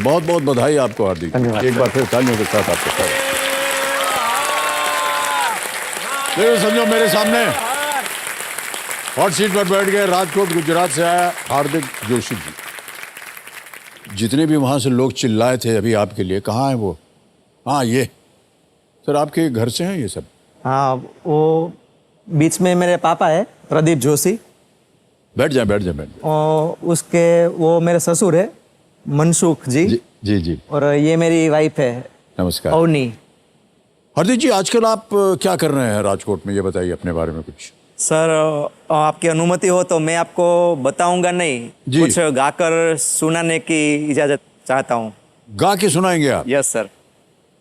बहुत बहुत बधाई आपको हार्दिक, एक बार फिर तालियों के साथ आपके साथ। देखो समझो मेरे सामने हॉट सीट पर बैठ गए राजकोट गुजरात से आया हार्दिक जोशी जी। जितने भी वहां से लोग चिल्लाए थे अभी आपके लिए, कहाँ है वो? हाँ ये सर आपके घर से हैं ये सब? हाँ, वो बीच में मेरे पापा है प्रदीप जोशी। बैठ जाए बैठ जाए बैठ जाए। और उसके वो मेरे ससुर है मनसुख जी। जी जी। और ये मेरी वाइफ है नमस्कार अवनी। हार्दिक जी, आजकल आप क्या कर रहे हैं राजकोट में, ये बताइए अपने बारे में कुछ। सर आपकी अनुमति हो तो मैं आपको बताऊंगा नहीं, जी। कुछ गाकर सुनाने की इजाजत चाहता हूँ। गा के सुनाएंगे आप? Yes sir.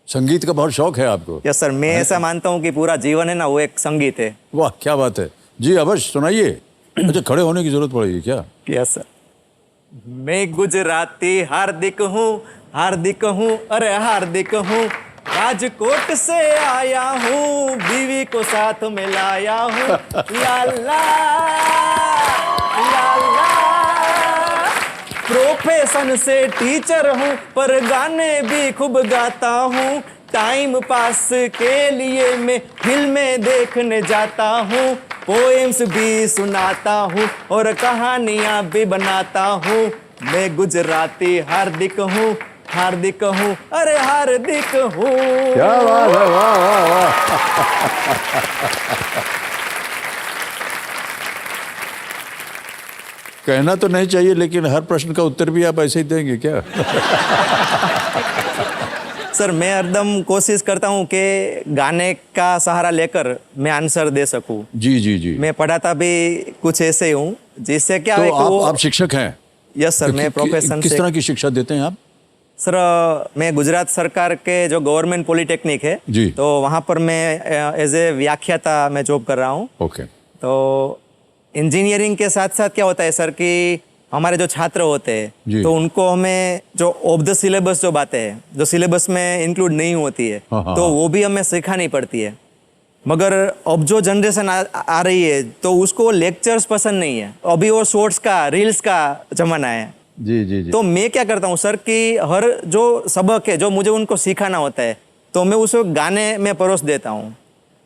संगीत का बहुत शौक है आपको? यस सर, मैं ऐसा मानता हूँ कि पूरा जीवन है ना वो एक संगीत है। वाह क्या बात है जी, अवश्य सुनाइए। अच्छा खड़े होने की जरूरत पड़ेगी क्या? Yes sir. मैं गुजराती हार्दिक हूँ अरे हार्दिक हूँ, राजकोट से आया हूँ, बीवी को साथ में लाया हूँ। लाला लाला, प्रोफेशन से टीचर हूँ पर गाने भी खूब गाता हूँ। टाइम पास के लिए मैं फिल्में देखने जाता हूँ, पोएम्स भी सुनाता हूँ और कहानियाँ भी बनाता हूँ। मैं गुजराती हार्दिक हूँ अरे हार्दिक हूँ। क्या बात है, वाह वाह वाह। कहना तो नहीं चाहिए लेकिन हर प्रश्न का उत्तर भी आप ऐसे ही देंगे क्या? सर मैं हरदम कोशिश करता हूँ कि गाने का सहारा लेकर मैं आंसर दे सकूँ। जी जी जी। मैं पढ़ाता भी कुछ ऐसे ही हूँ जिससे क्या तो है कि आप शिक्षक हैं? यस सर, मैं प्रोफेशन किस से। तरह की शिक्षा देते हैं आप? सर मैं गुजरात सरकार के जो गवर्नमेंट पॉलिटेक्निक है जी। तो वहाँ पर मैं एज ए व्याख्याता मैं जॉब कर रहा हूँ। ओके। तो इंजीनियरिंग के साथ साथ क्या होता है सर कि हमारे जो छात्र होते हैं तो उनको हमें जो ऑफ द सिलेबस जो बातें हैं जो सिलेबस में इंक्लूड नहीं होती है तो वो भी हमें सिखानी पड़ती है। मगर अब जो जनरेशन आ रही है तो उसको लेक्चर्स पसंद नहीं है, अभी वो शॉर्ट्स का रील्स का जमाना है। जी जी जी। तो मैं क्या करता हूँ सर कि हर जो सबक है जो मुझे उनको सिखाना होता है तो मैं उसको गाने में परोस देता हूँ,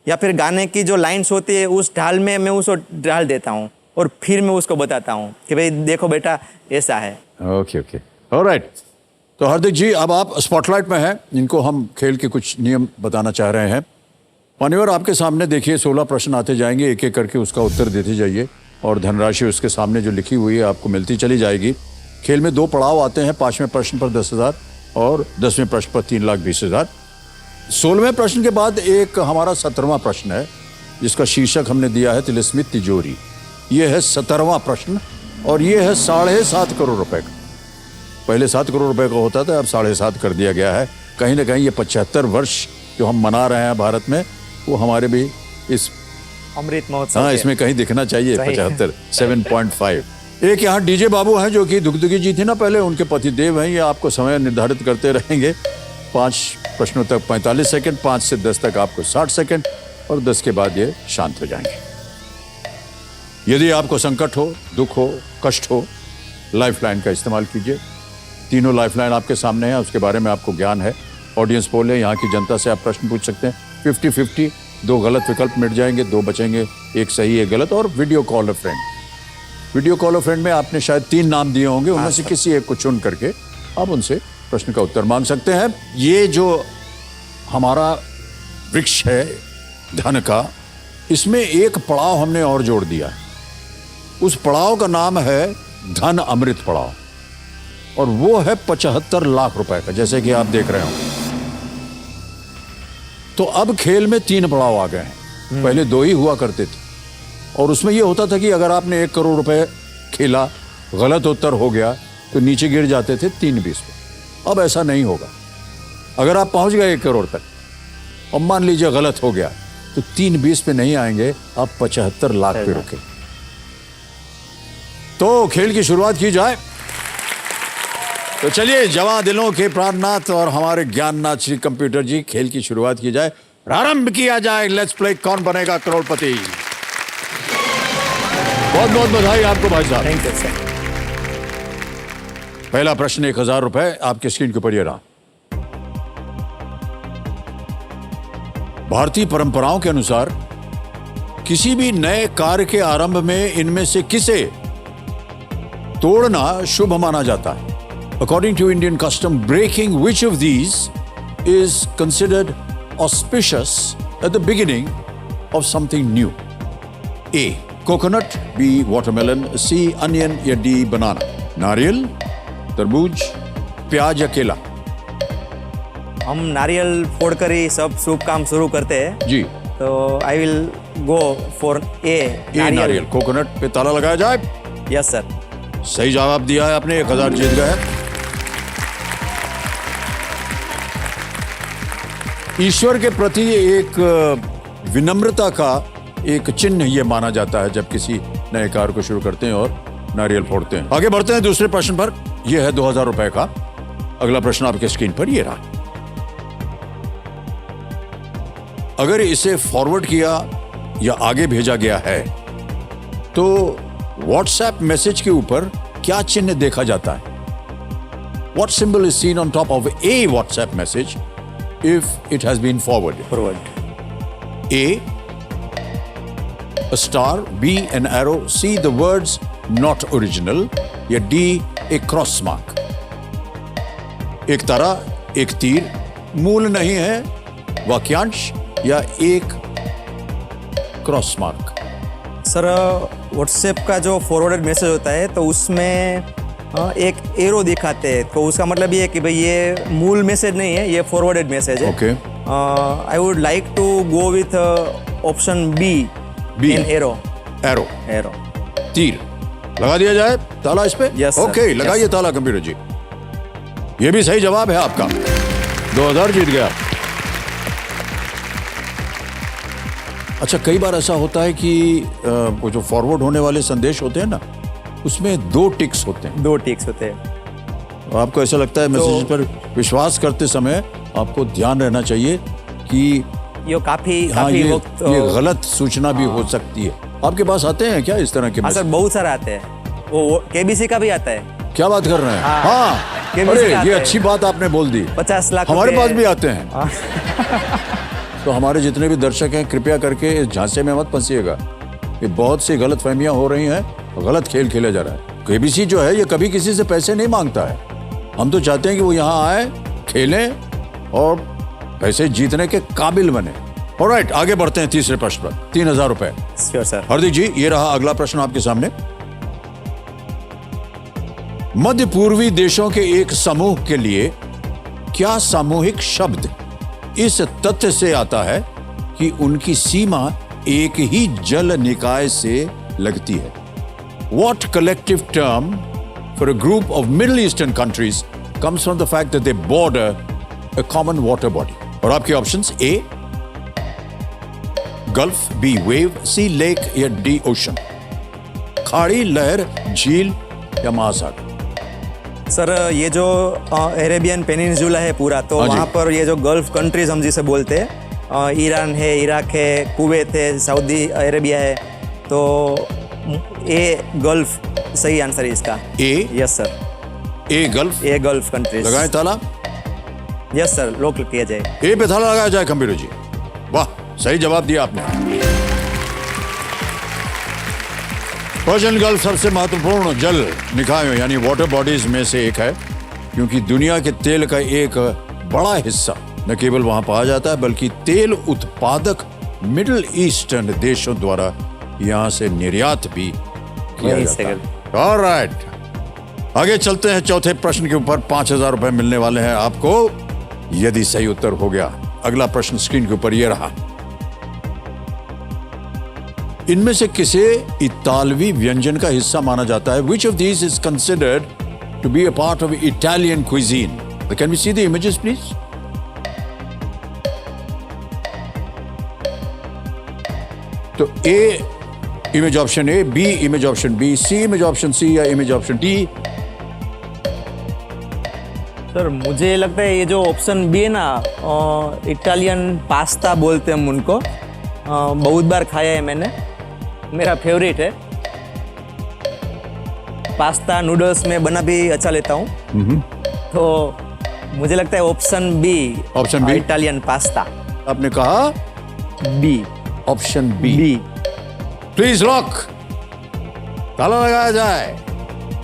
या फिर गाने की जो लाइन्स होती है उस ढाल में मैं उसको डाल देता हूँ और फिर मैं उसको बताता हूँ कि भाई देखो बेटा ऐसा है। Okay okay alright. तो हार्दिक जी अब आप स्पॉटलाइट में हैं, इनको हम खेल के कुछ नियम बताना चाह रहे हैं। मान्यवर आपके सामने देखिए 16 प्रश्न आते जाएंगे, एक एक करके उसका उत्तर देते जाइए और धनराशि उसके सामने जो लिखी हुई है आपको मिलती चली जाएगी। खेल में 2 पड़ाव आते हैं, 5वें प्रश्न पर 10,000 और 10वें प्रश्न पर 3,20,000। 16वें प्रश्न के बाद एक हमारा 17वां प्रश्न है जिसका शीर्षक हमने दिया है तिलिस्मित तिजोरी। ये है 17वां प्रश्न और ये है 7.5 करोड़ रुपए का। पहले 7 करोड़ रुपए का होता था, अब 7.5 कर दिया गया है। कहीं ना कहीं ये 75 वर्ष जो हम मना रहे हैं भारत में वो हमारे भी इस अमृत महोत्सव हाँ इसमें कहीं दिखना चाहिए। 75 7.5। एक यहाँ डीजे बाबू हैं जो कि दुगदुगी जी थी ना पहले, उनके पति देव हैं। ये आपको समय निर्धारित करते रहेंगे। 5 प्रश्नों तक 45 सेकंड, 5 से 10 तक आपको 60 सेकंड और 10 के बाद ये शांत हो जाएंगे। यदि आपको संकट हो, दुख हो, कष्ट हो, लाइफलाइन का इस्तेमाल कीजिए। तीनों लाइफलाइन आपके सामने हैं, उसके बारे में आपको ज्ञान है। ऑडियंस पोल है, यहाँ की जनता से आप प्रश्न पूछ सकते हैं। 50-50, 2 गलत विकल्प मिट जाएंगे, 2 बचेंगे, 1 सही 1 गलत। और वीडियो कॉल अ फ्रेंड, वीडियो कॉल अ फ्रेंड में आपने शायद 3 नाम दिए होंगे, उनमें से किसी एक को चुन करके आप उनसे प्रश्न का उत्तर मांग सकते हैं। ये जो हमारा वृक्ष है धन का, इसमें एक पड़ाव हमने और जोड़ दिया है। उस पड़ाव का नाम है धन अमृत पड़ाव और वो है 75 लाख रुपए का, जैसे कि आप देख रहे हो। तो अब खेल में 3 पड़ाव आ गए हैं, पहले 2 ही हुआ करते थे और उसमें यह होता था कि अगर आपने 1 करोड़ रुपए खेला, गलत उत्तर हो गया तो नीचे गिर जाते थे 3-20 पे। अब ऐसा नहीं होगा। अगर आप पहुंच गए 1 करोड़ तक और मान लीजिए गलत हो गया तो 3-20 पे नहीं आएंगे, आप 75 लाख पे रुके। तो खेल की शुरुआत की जाए। तो चलिए जवां दिलों के प्राणनाथ और हमारे ज्ञाननाथ श्री कंप्यूटर जी, खेल की शुरुआत की जाए, प्रारंभ किया जाए। लेट्स प्ले कौन बनेगा करोड़पति। बहुत बहुत बधाई आपको भाई साहब। Thank you sir. पहला प्रश्न 1000 रुपए आपके स्क्रीन के ऊपर ये रहा। भारतीय परंपराओं के अनुसार किसी भी नए कार्य के आरंभ में इनमें से किसे तोड़ना शुभ माना जाता है? According to Indian custom, breaking which of these is considered auspicious at the beginning of something new? A. Coconut, B. Watermelon, C. Onion या D. Banana? नारियल, तरबूज, प्याज या केला? हम नारियल फोड़कर ही सब शुभ काम शुरू करते हैं जी, तो I will go for a नारियल। कोकोनट पे ताला लगाया जाए। Yes sir. सही जवाब दिया है आपने, 1000 जीत गए। ईश्वर के प्रति एक विनम्रता का एक चिन्ह यह माना जाता है जब किसी नए कार्य को शुरू करते हैं और नारियल फोड़ते हैं। आगे बढ़ते हैं दूसरे प्रश्न पर। यह है 2000 रुपए का अगला प्रश्न आपके स्क्रीन पर यह रहा। अगर इसे फॉरवर्ड किया या आगे भेजा गया है तो व्हाट्सएप मैसेज के ऊपर क्या चिन्ह देखा जाता है? What symbol is seen on top of a WhatsApp message if it has been forwarded? A, a star, B, an arrow, C, the words not original या D, a cross mark? एक तारा, एक तीर, मूल नहीं है, वाक्यांश या एक क्रॉस मार्क? सर व्हाट्सएप का जो फॉरवर्डेड मैसेज होता है तो उसमें एक एरो दिखाते हैं, तो उसका मतलब ये है कि भाई ये मूल मैसेज नहीं है, ये फॉरवर्डेड मैसेज है। Okay. I would like to go with option B, in arrow. Arrow, arrow, तीर लगा दिया जाए ताला इस पे? Yes sir. ओके, लगाइए ताला कंप्यूटर जी। ये भी सही जवाब है आपका, 2000 जीत गया। अच्छा, कई बार ऐसा होता है कि वो जो फॉरवर्ड होने वाले संदेश होते हैं ना, उसमें 2 टिक्स होते हैं। 2 टिक्स होते हैं। आपको ऐसा लगता है मैसेज पर विश्वास करते समय आपको ध्यान रहना चाहिए कि ये काफी वक्त ये गलत सूचना भी हो सकती है। आपके पास आते हैं क्या इस तरह के मैसेज? सर बहुत सारे आते हैं, वो केबीसी का भी आता है। क्या बात कर रहे हैं? हाँ, अरे ये अच्छी बात आपने बोल दी। 50 लाख हमारे पास भी आते हैं। तो हमारे जितने भी दर्शक हैं, कृपया करके इस झांसे में मत फंसिएगा। ये बहुत सी गलत फहमियां हो रही हैं, गलत खेल खेला जा रहा है। केबीसी जो है ये कभी किसी से पैसे नहीं मांगता है। हम तो चाहते हैं कि वो यहाँ आए, खेलें और पैसे जीतने के काबिल बने। ऑलराइट, आगे बढ़ते हैं तीसरे प्रश्न पर। 3000 रुपए। Sure sir. हार्दिक जी, ये रहा अगला प्रश्न आपके सामने। मध्य पूर्वी देशों के एक समूह के लिए क्या सामूहिक शब्द इस तथ्य से आता है कि उनकी सीमा एक ही जल निकाय से लगती है? What collective term for a group of Middle Eastern countries comes from the fact that they border a common water body? और आपके options A, gulf, B, wave, C, lake या D, ओशन? खाड़ी, लहर, झील या महासागर? सर ये जो अरेबियन पेनिनसुला है पूरा, तो वहाँ पर ये जो गल्फ कंट्रीज हम जिसे बोलते हैं, ईरान है, इराक है, कुवैत है, सऊदी अरेबिया है, तो ए गल्फ सही आंसर है इसका। A? Yes sir. A gulf? A gulf countries. लगाएं ताला? यस सर, लॉक किया जाए। ए पे ताला लगाया जाए कंप्यूटर जी। वाह, सही जवाब दिया आपने। पर्शियन गल्फ सबसे महत्वपूर्ण जल निकायों यानी वाटर बॉडीज में से एक है, क्योंकि दुनिया के तेल का एक बड़ा हिस्सा न केवल वहां पाया जाता है बल्कि तेल उत्पादक मिडिल ईस्टर्न देशों द्वारा यहां से निर्यात भी किया जाता है। ऑलराइट, आगे चलते हैं चौथे प्रश्न के ऊपर। 5000 रुपए मिलने वाले हैं आपको यदि सही उत्तर हो गया। अगला प्रश्न स्क्रीन के ऊपर यह रहा। इनमें से किसे इतालवी व्यंजन का हिस्सा माना जाता है? Which of these is considered to be a part of Italian cuisine? Can we see the images, please? तो A image option A, B image option B, C image option C या इमेज ऑप्शन D? सर मुझे लगता है ये जो option B है ना, Italian pasta बोलते हैं हम उनको, बहुत बार खाया है मैंने, मेरा फेवरेट है। पास्ता नूडल्स में बना भी अच्छा लेता हूँ। तो मुझे लगता है option B. Option B, Italian pasta. आपने कहा B. Option B. B. Please lock, ताला लगाया जाए।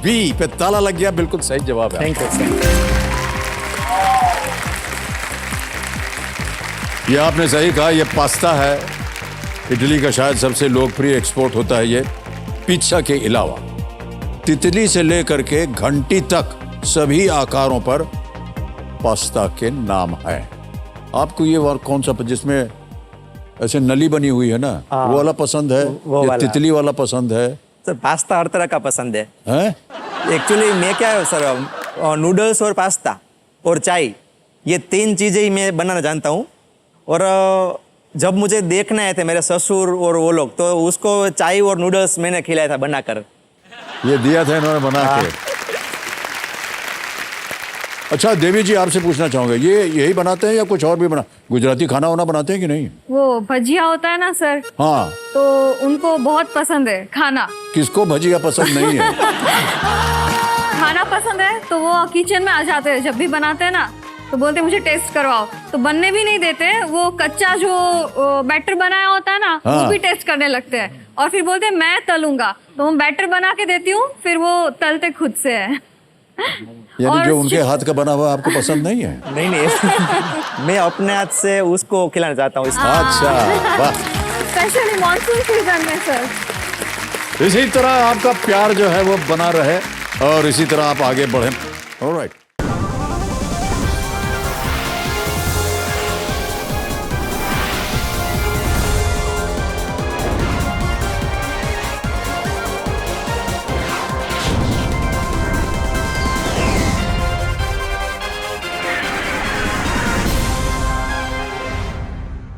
बी पे ताला लग गया, बिल्कुल सही जवाब है। Thank you sir. ये आपने सही कहा, ये पास्ता है। इटली का शायद सबसे लोकप्रिय एक्सपोर्ट होता है ये, पिज्जा के अलावा। तितली से लेकर के घंटी तक सभी आकारों पर पास्ता के नाम है। आपको ये और कौन सा जिसमें ऐसे नली बनी हुई है ना, वो वाला पसंद है वो या वाला। तितली वाला पसंद है? सर पास्ता हर तरह का पसंद है। हैं? एक्चुअली मैं क्या है सर, नूडल्स और पास्ता और चाय, ये 3 चीज़ें ही मैं बनाना जानता हूँ। और जब मुझे देखने आए थे मेरे ससुर और वो लोग, तो उसको चाय और नूडल्स मैंने खिलाया था बनाकर। ये दिया था इन्होंने बना के। अच्छा देवी जी, आपसे पूछना चाहूंगा, ये यही बनाते हैं या कुछ और भी गुजराती खाना वाना बनाते हैं कि नहीं? वो भजिया होता है ना सर, हाँ, तो उनको बहुत पसंद है खाना। किसको भजिया पसंद नहीं है? खाना पसंद है तो वो किचन में आ जाते हैं, जब भी बनाते हैं ना तो बोलते हैं मुझे टेस्ट करवाओ, तो बनने भी नहीं देते। वो कच्चा जो बैटर बनाया होता है ना, हाँ। वो भी टेस्ट करने लगते हैं और फिर बोलते हैं मैं तलूंगा, तो मैं बैटर बना के देती हूँ, फिर वो तलते खुद से है। यानी जो उनके हाथ का बना हुआ आपको पसंद नहीं है? नहीं मैं अपने हाथ से उसको खिलाना चाहता हूँ। अच्छा, वाह। स्पेशली मॉनसून सीजन में सर। इसी तरह आपका प्यार जो है वो बना रहे और इसी तरह आप आगे बढ़ें। ऑलराइट।